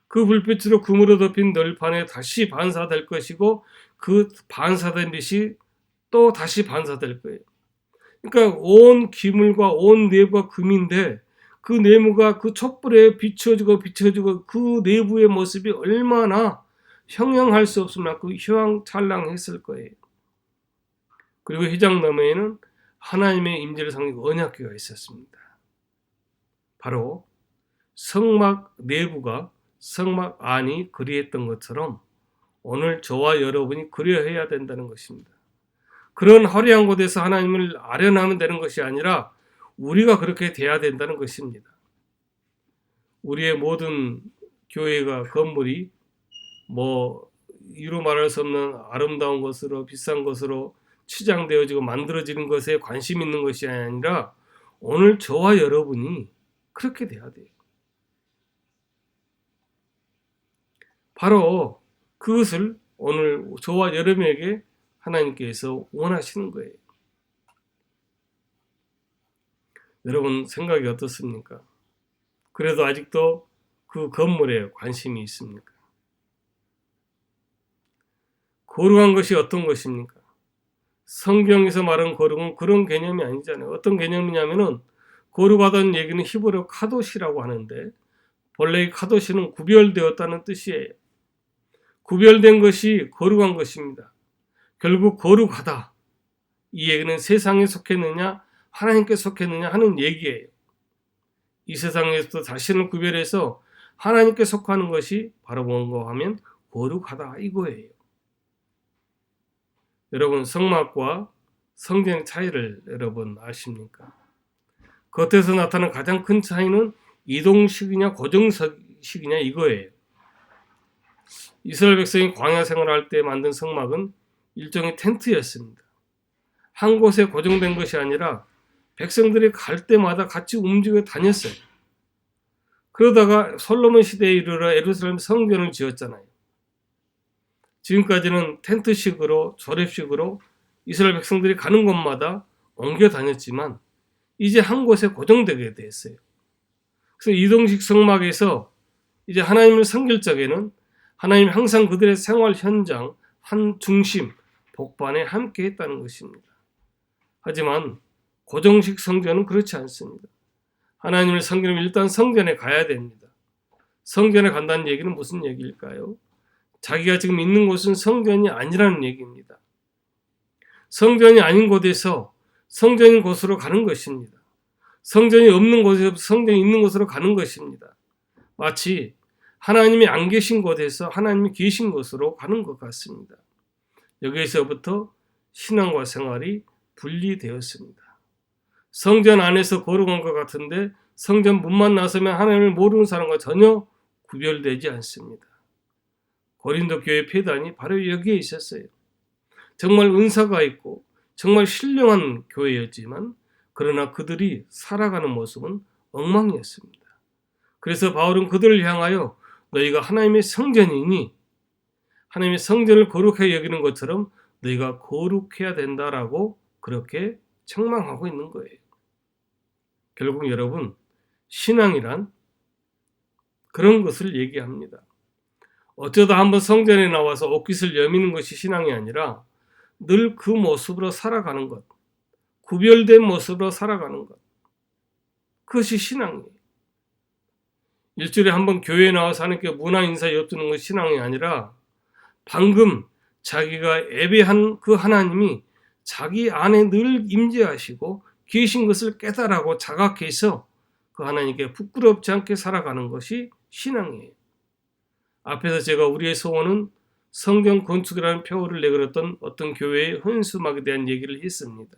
그 불빛으로 금으로 덮인 널판에 다시 반사될 것이고 그 반사된 빛이 또 다시 반사될 거예요. 그러니까 온 기물과 온 내부가 금인데 그 내부가 그 촛불에 비춰지고 그 내부의 모습이 얼마나 형용할 수 없을 만큼 휘황찬란했을 거예요. 그리고 휘장 너머에는 하나님의 임재를 상징 언약궤가 있었습니다. 바로 성막 내부가 성막 안이 그리했던 것처럼 오늘 저와 여러분이 그리해야 된다는 것입니다. 그런 화려한 곳에서 하나님을 아련하면 되는 것이 아니라 우리가 그렇게 돼야 된다는 것입니다. 우리의 모든 교회가 건물이 이루 말할 수 없는 아름다운 것으로 비싼 것으로 치장되어지고 만들어지는 것에 관심 있는 것이 아니라 오늘 저와 여러분이 그렇게 돼야 돼요. 바로 그것을 오늘 저와 여러분에게 하나님께서 원하시는 거예요. 여러분 생각이 어떻습니까? 그래도 아직도 그 건물에 관심이 있습니까? 거룩한 것이 어떤 것입니까? 성경에서 말하는 거룩은 그런 개념이 아니잖아요. 어떤 개념이냐면은 거룩하다는 얘기는 히브리어 카도시라고 하는데 본래 이 카도시는 구별되었다는 뜻이에요. 구별된 것이 거룩한 것입니다. 결국 거룩하다. 이 얘기는 세상에 속했느냐 하나님께 속했느냐 하는 얘기예요. 이 세상에서도 자신을 구별해서 하나님께 속하는 것이 바로 뭔가 하면 거룩하다 이거예요. 여러분 성막과 성전의 차이를 여러분 아십니까? 겉에서 나타나는 가장 큰 차이는 이동식이냐 고정식이냐 이거예요. 이스라엘 백성이 광야 생활할 때 만든 성막은 일종의 텐트였습니다. 한 곳에 고정된 것이 아니라 백성들이 갈 때마다 같이 움직여 다녔어요. 그러다가 솔로몬 시대에 이르러 예루살렘 성전을 지었잖아요. 지금까지는 텐트식으로 조랩식으로 이스라엘 백성들이 가는 곳마다 옮겨 다녔지만 이제 한 곳에 고정되게 됐어요. 그래서 이동식 성막에서 이제 하나님을 섬길 적에는 하나님 항상 그들의 생활 현장 한 중심 복반에 함께 했다는 것입니다. 하지만 고정식 성전은 그렇지 않습니다. 하나님을 섬기려면 일단 성전에 가야 됩니다. 성전에 간다는 얘기는 무슨 얘기일까요? 자기가 지금 있는 곳은 성전이 아니라는 얘기입니다. 성전이 아닌 곳에서 성전인 곳으로 가는 것입니다. 성전이 없는 곳에서 성전이 있는 곳으로 가는 것입니다. 마치 하나님이 안 계신 곳에서 하나님이 계신 곳으로 가는 것 같습니다. 여기에서부터 신앙과 생활이 분리되었습니다. 성전 안에서 거룩한 것 같은데 성전 문만 나서면 하나님을 모르는 사람과 전혀 구별되지 않습니다. 고린도 교회 폐단이 바로 여기에 있었어요. 정말 은사가 있고 정말 신령한 교회였지만 그러나 그들이 살아가는 모습은 엉망이었습니다. 그래서 바울은 그들을 향하여 너희가 하나님의 성전이니 하나님의 성전을 거룩하게 여기는 것처럼 너희가 거룩해야 된다라고 그렇게 책망하고 있는 거예요. 결국 여러분 신앙이란 그런 것을 얘기합니다. 어쩌다 한번 성전에 나와서 옷깃을 여미는 것이 신앙이 아니라 늘 그 모습으로 살아가는 것, 구별된 모습으로 살아가는 것, 그것이 신앙이에요. 일주일에 한번 교회에 나와서 하나님께 문화 인사 엿두는 것이 신앙이 아니라 방금 자기가 예배한 그 하나님이 자기 안에 늘 임재하시고 계신 것을 깨달아고 자각해서 그 하나님께 부끄럽지 않게 살아가는 것이 신앙이에요. 앞에서 제가 우리의 소원은 성경 건축이라는 표어를 내걸었던 어떤 교회의 헌수막에 대한 얘기를 했습니다.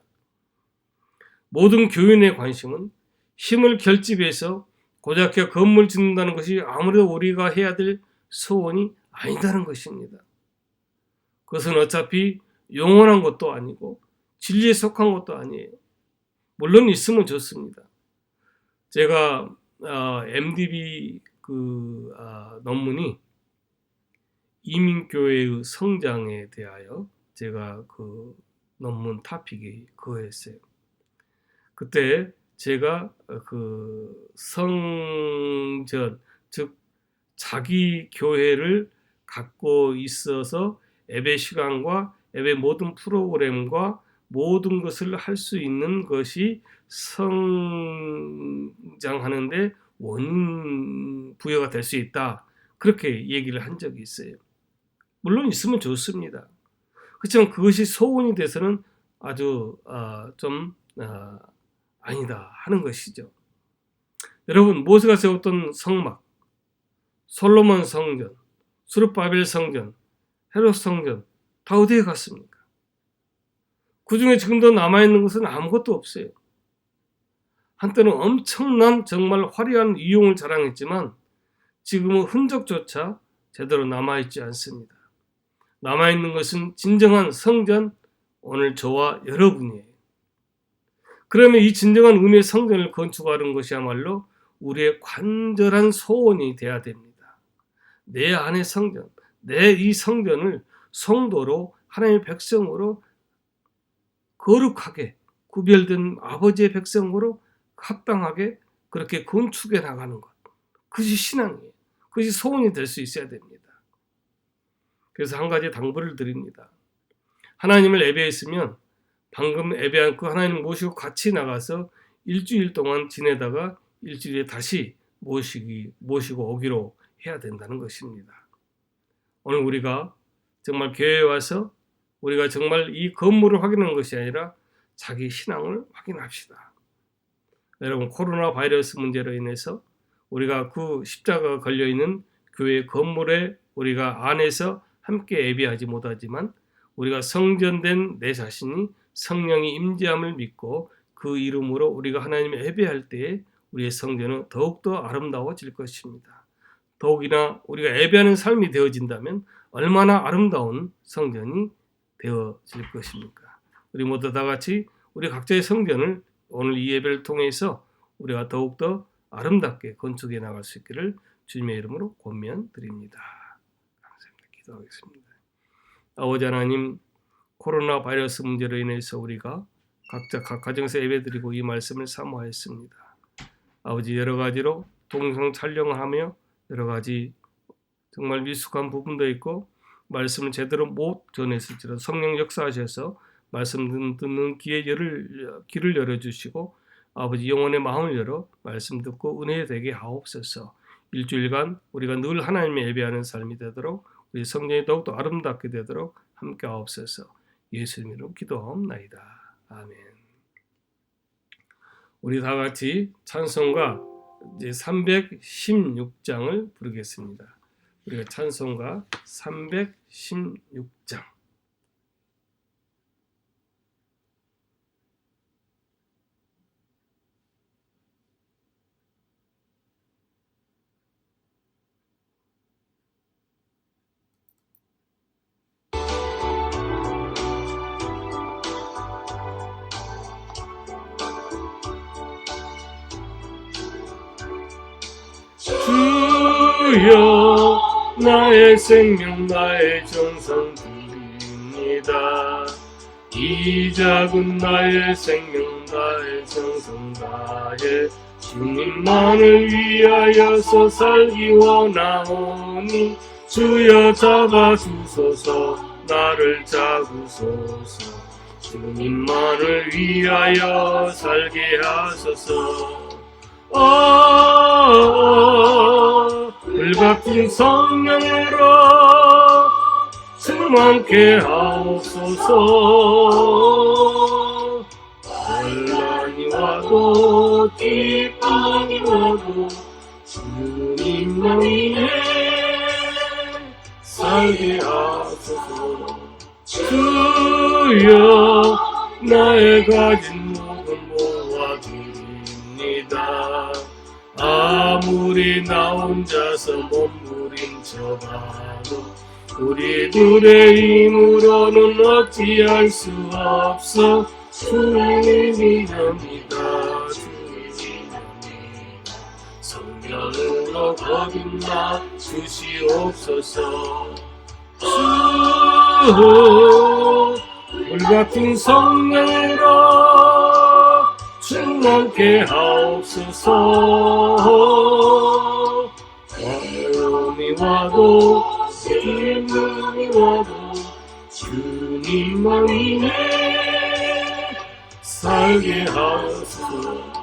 모든 교인의 관심은 힘을 결집해서 고작해 건물 짓는다는 것이 아무래도 우리가 해야 될 소원이 아니다는 것입니다. 그것은 어차피 영원한 것도 아니고 진리에 속한 것도 아니에요. 물론 있으면 좋습니다. 제가 MDB 논문이 이민교회의 성장에 대하여 제가 그 논문 토픽이 그거였어요. 그때 제가 그 성전, 즉 자기 교회를 갖고 있어서 예배 시간과 예배 모든 프로그램과 모든 것을 할 수 있는 것이 성장하는데 원인 부여가 될 수 있다. 그렇게 얘기를 한 적이 있어요. 물론 있으면 좋습니다. 그렇지만 그것이 소원이 돼서는 아주 아니다 하는 것이죠. 여러분, 모세가 세웠던 성막, 솔로몬 성전, 수르바벨 성전, 헤롯 성전 다 어디에 갔습니까? 그 중에 지금도 남아있는 것은 아무것도 없어요. 한때는 엄청난 정말 화려한 이용을 자랑했지만 지금은 흔적조차 제대로 남아있지 않습니다. 남아있는 것은 진정한 성전, 오늘 저와 여러분이에요. 그러면 이 진정한 은혜의 성전을 건축하는 것이야말로 우리의 간절한 소원이 돼야 됩니다. 내 안의 성전, 내 이 성전을 성도로 하나님의 백성으로 거룩하게 구별된 아버지의 백성으로 합당하게 그렇게 건축해 나가는 것. 그것이 신앙이에요. 그것이 소원이 될 수 있어야 됩니다. 그래서 한 가지 당부를 드립니다. 하나님을 예배했으면 방금 예배한 그 하나님 모시고 같이 나가서 일주일 동안 지내다가 일주일에 다시 모시고 오기로 해야 된다는 것입니다. 오늘 우리가 정말 교회에 와서 우리가 정말 이 건물을 확인하는 것이 아니라 자기 신앙을 확인합시다. 여러분, 코로나 바이러스 문제로 인해서 우리가 그 십자가가 걸려있는 교회 건물에 우리가 안에서 함께 예배하지 못하지만 우리가 성전된 내 자신이 성령의 임재함을 믿고 그 이름으로 우리가 하나님을 예배할 때에 우리의 성전은 더욱더 아름다워질 것입니다. 더욱이나 우리가 예배하는 삶이 되어진다면 얼마나 아름다운 성전이 되어질 것입니까? 우리 모두 다 같이 우리 각자의 성전을 오늘 이 예배를 통해서 우리가 더욱더 아름답게 건축해 나갈 수 있기를 주님의 이름으로 권면드립니다. 감사합니다. 기도하겠습니다. 아버지 하나님, 코로나 바이러스 문제로 인해서 우리가 각자 각 가정에서 예배드리고 이 말씀을 사모하였습니다. 아버지, 여러 가지로 동영상 촬영하며 여러 가지 정말 미숙한 부분도 있고 말씀을 제대로 못 전했을지라도 성령 역사하셔서 말씀 듣는 귀를 열어주시고 아버지 영혼의 마음을 열어 말씀 듣고 은혜 되게 하옵소서. 일주일간 우리가 늘 하나님의 예배하는 삶이 되도록 우리 성전이 더욱더 아름답게 되도록 함께 하옵소서. 예수님 이름으로 기도하옵나이다. 아멘. 우리 다 같이 찬송가 이제 316장을 부르겠습니다. 우리가 찬송가 316장. 주여, 나의 생명 나의 정성 드립니다. 이 작은 나의 생명 나의 정성 나의 주님만을 위하여서 살기 원하오니 주여 잡아주소서 나를 잡으소서. 주님만을 위하여 살게 하소서. 불같은 성령으로 충만케 하옵소서. 혼란이 와도 기쁨이 와도 주님만 위해 살게 하소서. 주여, 나의 가진 모든 모아드립니다. 아무 아무리 나 혼자서 몸부림쳐봐도 우리들의 힘으로는 어찌할 수 없어. 주님이랍니다. 주님이랍니다. 성령으로 거듭나 주시옵소서. 주 불같은 성령으로 충만케 하옵소서. 어려움이 와도 힘이 와도 주님만 위해 살게 하소서.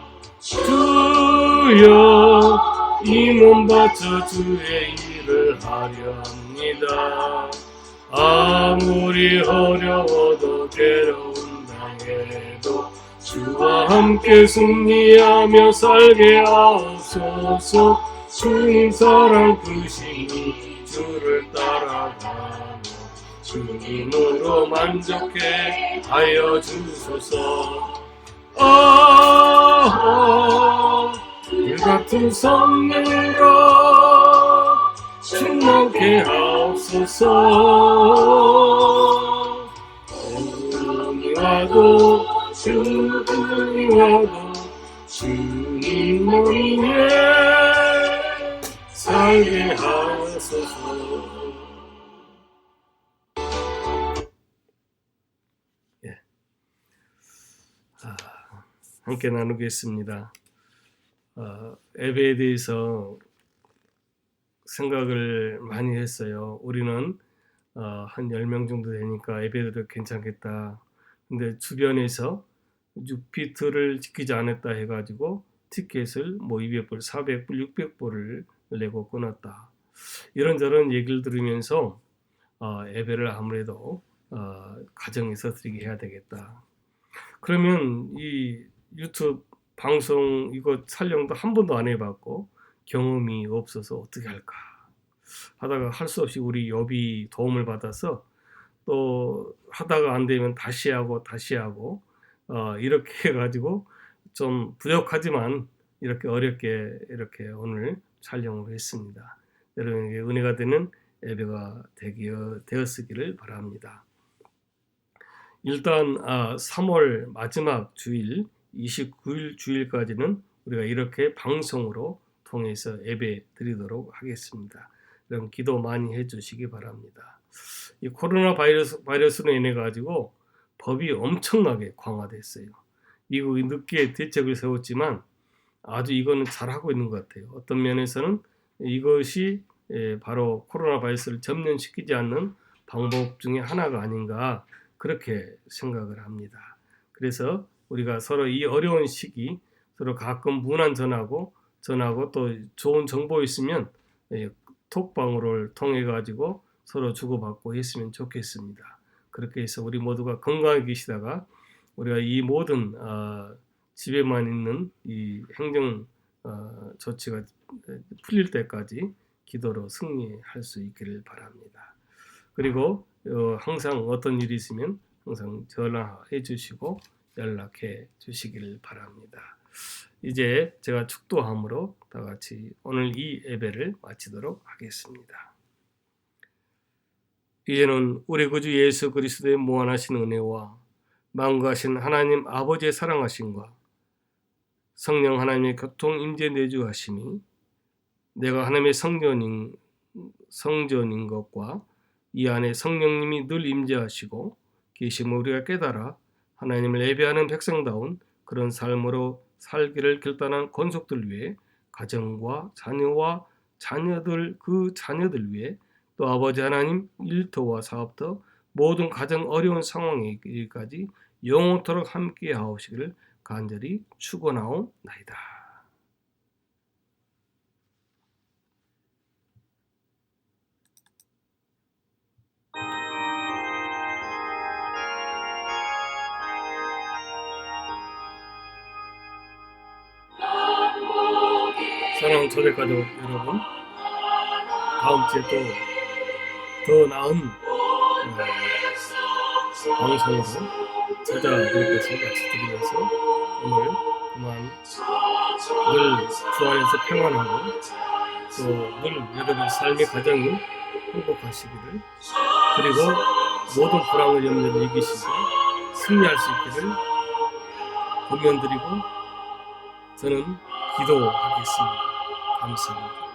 주여 이 몸 바쳐 주의 일을 하려 합니다. 아무리 어려워도 괴로운 당해도 주와 함께 승리하며 살게 하옵소서. 주님 사랑 크시니 주를 따라가며 주님으로 만족해 하여 주소서. 불같은 성령으로 충만케 하옵소서. 주님이 와도 주님이 와도 주님을 위해 살게 하소서. 함께 나누겠습니다. 예배에 대해서 생각을 많이 했어요. 우리는 한 10명 정도 되니까 예배도 괜찮겠다. 근데 주변에서 6피트를 지키지 않았다 해가지고 티켓을 뭐 200불, 400불, 600불을 내고 끊었다. 이런저런 얘기를 들으면서 예배를 아무래도 가정에서 드리게 해야 되겠다. 그러면 이 유튜브 방송 이거 촬영도 한 번도 안 해봤고 경험이 없어서 어떻게 할까 하다가 할 수 없이 우리 여비 도움을 받아서 또 하다가 안 되면 다시 하고 이렇게 해가지고 좀 부족하지만 이렇게 어렵게 이렇게 오늘 촬영을 했습니다. 여러분에게 은혜가 되는 예배가 되었으기를 바랍니다. 일단 3월 마지막 주일 29일 주일까지는 우리가 이렇게 방송으로 통해서 예배 드리도록 하겠습니다. 여러분 기도 많이 해주시기 바랍니다. 이 코로나 바이러스로 인해 가지고 법이 엄청나게 강화됐어요. 미국이 늦게 대책을 세웠지만 아주 이거는 잘하고 있는 것 같아요. 어떤 면에서는 이것이 바로 코로나 바이러스를 전면시키지 않는 방법 중에 하나가 아닌가 그렇게 생각을 합니다. 그래서 우리가 서로 이 어려운 시기 서로 가끔 문안 전하고 또 좋은 정보 있으면 톡방을 통해 가지고 서로 주고받고 했으면 좋겠습니다. 그렇게 해서 우리 모두가 건강하게 계시다가 우리가 이 모든 집에만 있는 이 행정 조치가 풀릴 때까지 기도로 승리할 수 있기를 바랍니다. 그리고 항상 어떤 일이 있으면 항상 전화해 주시고 연락해 주시기를 바랍니다. 이제 제가 축도함으로 다 같이 오늘 이 예배를 마치도록 하겠습니다. 이제는 우리 구주 예수 그리스도의 무한하신 은혜와 만구하신 하나님 아버지의 사랑하심과 성령 하나님의 교통 임재 내주하심이 내가 하나님의 성전인 것과 이 안에 성령님이 늘 임재하시고 계심을 우리가 깨달아 하나님을 예배하는 백성다운 그런 삶으로 살기를 결단한 권속들 위해 가정과 자녀와 자녀들 그 자녀들 위해 또 아버지 하나님 일터와 사업터 모든 가정 어려운 상황에 이르기까지 영원토록 함께 하옵시기를 간절히 축원하옵나이다. 사랑하는 초대가족 여러분, 다음 주에 또 더 나은 방송으로 찾아뵐 것을 약속드리면서 오늘 그만 늘 주 안에서 평안하고 또 늘 여러분 삶의 과정이 행복하시기를, 그리고 모든 불안과 염려를 이기시고 승리할 수 있기를 권면드리고 저는 기도하겠습니다. 감사합니다.